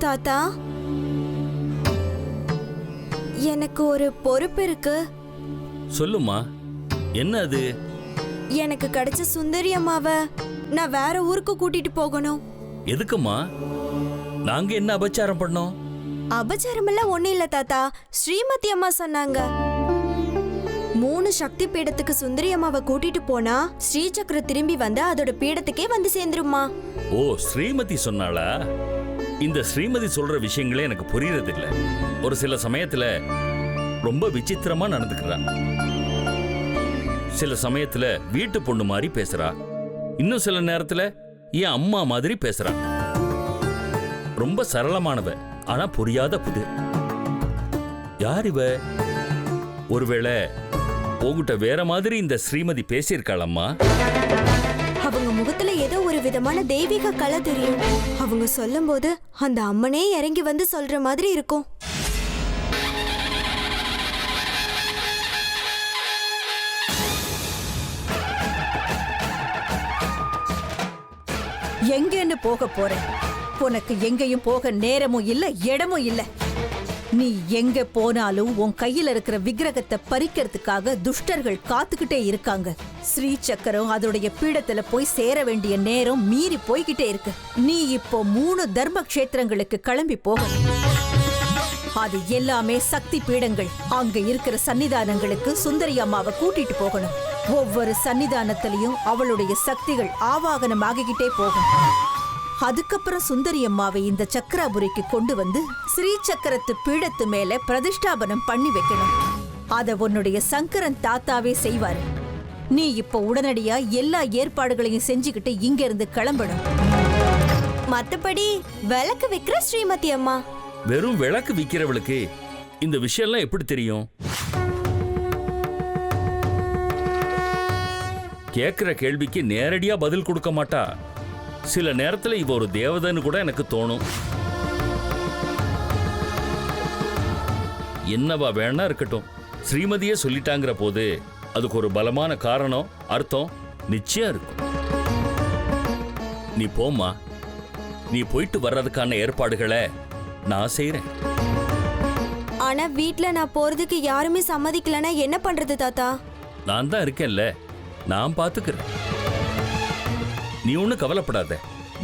தாத்தா, எனக்கு ஒரு பொறுப்பு இருக்கு. சொல்லுமா, என்ன அது? எனக்கு கிடைச்ச சுந்தரி அம்மாவை நான் வேற ஊருக்கு கூட்டிட்டு போகணும். எதுக்குமா? நாங்க என்ன அபச்சாரம் பண்ணோம்? அபச்சாரம் எல்லாம் ஒண்ணு இல்ல தாத்தா. ஸ்ரீமதி அம்மா சொன்னாங்க 3 சக்தி பீடத்துக்கு சுந்தரி அம்மாவை கூட்டிட்டு போனா ஸ்ரீசக்கர திரும்பி வந்து அதோட பீடத்துக்கே வந்து சேர்ந்துருமா. ஓ, ஸ்ரீமதி சொன்னாளா? இந்த ஸ்ரீமதி சொல்ற விஷயங்களே எனக்கு புரியறது இல்ல. ஒரு சில சமயத்துல ரொம்ப விசித்திரமா நடந்துக்கிறா. சில சமயத்துல வீட்டு பொண்ணு மாதிரி பேசுறா. இன்னும் சில நேரத்துல என் அம்மா மாதிரி பேசுறா. ரொம்ப சரளமானவ, ஆனா புரியாத புது. யார் இவ? ஒருவேளை உங்ககிட்ட வேற மாதிரி இந்த ஸ்ரீமதி பேசியிருக்காளம்மா? அவங்க முகத்துல ஏதோ ஒரு விதமான தெய்வீக கலை தெரியும். அவங்க சொல்லும் போது அந்த அம்மனே இறங்கி வந்து சொல்ற மாதிரி இருக்கும். எங்கன்னு போக போற? உனக்கு எங்கேயும் போக நேரமும் இல்ல, இடமும் இல்ல. நீ எங்க போனாலும் உன் கையில இருக்கிற விக்கிரகத்தை பறிக்கிறதுக்காக துஷ்டர்கள் காத்துக்கிட்டே இருக்காங்க. ஸ்ரீ சக்கரம் அதோடைய பீடத்துல போய் சேர வேண்டிய நேரம் மீறி போய்கிட்டே இருக்கு. நீ இப்போ 3 தர்ம கஷேத்திரங்களுக்கு கிளம்பி போகணும். அது எல்லாமே சக்தி பீடங்கள். அங்க இருக்கிற சன்னிதானங்களுக்கு சுந்தரி அம்மாவை கூட்டிட்டு போகணும். ஒவ்வொரு சன்னிதானத்திலையும் அவளுடைய சக்திகள் ஆவாகனம் ஆகிக்கிட்டே போகும். அதுக்கப்புறம் சுந்தரி அம்மாவை இந்த சக்கராபுரிக்கு கொண்டு வந்து ஸ்ரீ சக்கரத்து பீடத்து மேல பிரதிஷ்டாபனம் பண்ணி வைக்கணும். அத உன்னுடைய சங்கரன் தாத்தாவே செய்வாரு. நீ இப்ப உடனடியா எல்லா ஏற்பாடுகளையும் செஞ்சுக்கிட்டு இங்க இருந்து கிளம்பணும். மத்தபடி விளக்கு விக்கிற ஸ்ரீமதி அம்மா. வெறும் விளக்கு விக்கிறவளுக்கு இந்த விஷயம்லாம் எப்படி தெரியும்? கேக்குற கேள்விக்கு நேரடியா பதில் கொடுக்க மாட்டா. சில நேரத்துல இவ ஒரு தேவதைன்னு கூட எனக்கு தோணும். என்னவா வேணா இருக்கட்டும், ஸ்ரீமதியே சொல்லிட்டாங்கிற போது அதுக்கு ஒரு பலமான காரணம், அர்த்தம் நிச்சயம் இருக்கும். நீ போம்மா. நீ போயிட்டு வர்றதுக்கான ஏற்பாடுகளை நான் செய்றேன். ஆனா வீட்ல நான் போறதுக்கு யாருமே சம்மதிக்கலன்னா என்ன பண்றது தாத்தா? நான் தான் இருக்கேன்ல, நான் பாத்துக்கிறேன். நீ ஒன்னும் கவலைப்படாத.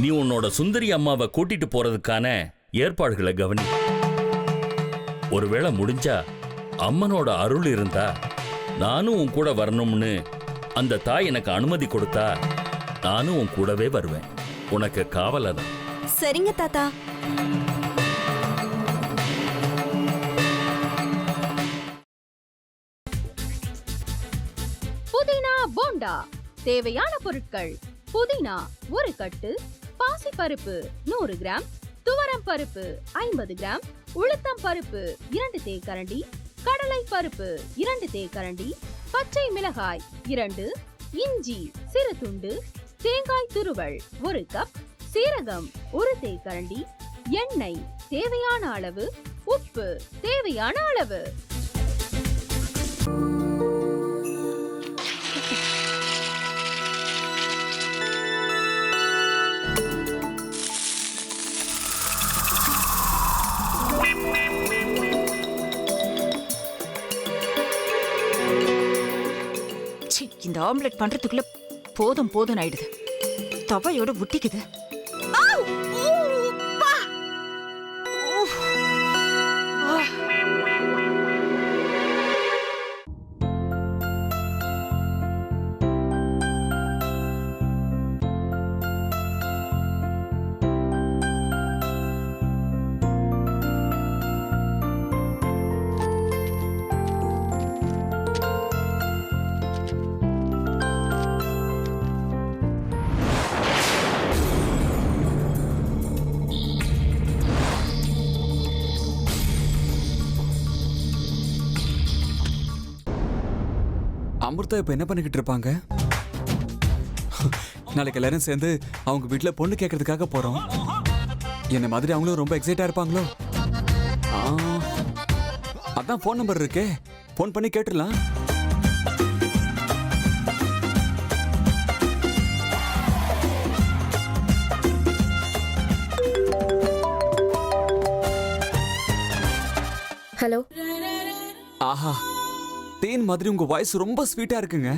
நீ உன்னோட சுந்தரி அம்மாவை கூட்டிட்டு போறதுக்கான ஏற்பாடுகளை கவனி. ஒருவேளை முடிஞ்சா அம்மனோட அருள் இருந்தா நானும் உன் கூட வரணும்னு அந்த தாய் எனக்கு அனுமதி கொடுத்தா நானும் உன் கூடவே வருவேன். உனக்கு காவலதான். சரிங்க தாத்தா. புதினா போண்டா. தேவையான பொருட்கள்: புதினா 1 கட்டு, பாசிப்பருப்பு 100 கிராம், துவரம் பருப்பு 50 கிராம், உளுத்தம் பருப்பு 2 தேக்கரண்டி, கடலை பருப்பு 2 தேக்கரண்டி, பச்சை மிளகாய் 2, இஞ்சி சிறு துண்டு, தேங்காய் துருவல் 1 கப், சீரகம் 1 தேக்கரண்டி, எண்ணெய் தேவையான அளவு, உப்பு தேவையான அளவு. இந்த ஆம்லெட் பண்றதுக்குள்ள போதும் போதும் ஆயிடுது. தவையோட ஒட்டிக்குது. அமிர்தா இப்ப என்ன பண்ணிக்கிட்டு இருப்பாங்க? நாளைக்கு எல்லாரும் சேர்ந்து அவங்க வீட்டுல பொண்ணு கேட்கறதுக்காக போறோம். என்ன மாதிரி அவங்களும் ரொம்ப எக்ஸைட்டா இருப்பாங்களோ? அதான் போன் நம்பர் இருக்கே, போன் பண்ணி கேட்டுடலாம். ஹலோ. ஆஹா, தேன் மாதிரி உங்க வாய்ஸ் ரொம்ப ஸ்வீட்டா இருக்குங்க.